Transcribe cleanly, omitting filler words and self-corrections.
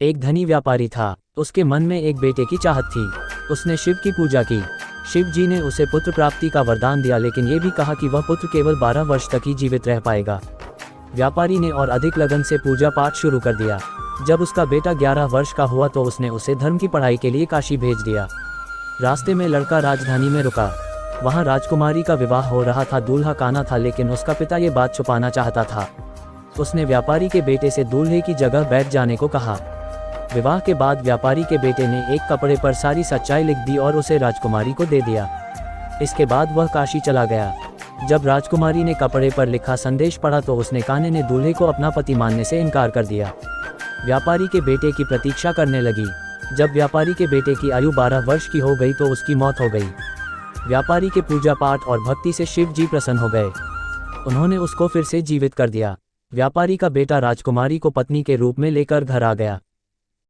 एक धनी व्यापारी था। उसके मन में एक बेटे की चाहत थी। उसने शिव की पूजा की। शिव जी ने उसे पुत्र प्राप्ति का वरदान दिया, लेकिन ये भी कहा कि वह पुत्र केवल 12 वर्ष तक ही जीवित रह पाएगा। व्यापारी ने और अधिक लगन से पूजा पाठ शुरू कर दिया। जब उसका बेटा 11 वर्ष का हुआ तो उसने उसे धर्म की पढ़ाई के लिए काशी भेज दिया। रास्ते में लड़का राजधानी में रुका। वहाँ राजकुमारी का विवाह हो रहा था। दूल्हा काना था, लेकिन उसका पिता ये बात छुपाना चाहता था। उसने व्यापारी के बेटे से दूल्हे की जगह बैठ जाने को कहा। विवाह के बाद व्यापारी के बेटे ने एक कपड़े पर सारी सच्चाई लिख दी और उसे राजकुमारी को दे दिया। इसके बाद वह काशी चला गया। जब राजकुमारी ने कपड़े पर लिखा संदेश पढ़ा तो उसने काने ने दूल्हे को अपना पति मानने से इनकार कर दिया। व्यापारी के बेटे की प्रतीक्षा करने लगी। जब व्यापारी के बेटे की आयु 12 वर्ष की हो गई तो उसकी मौत हो गई। व्यापारी के पूजा पाठ और भक्ति से शिव जी प्रसन्न हो गए। उन्होंने उसको फिर से जीवित कर दिया। व्यापारी का बेटा राजकुमारी को पत्नी के रूप में लेकर घर आ गया।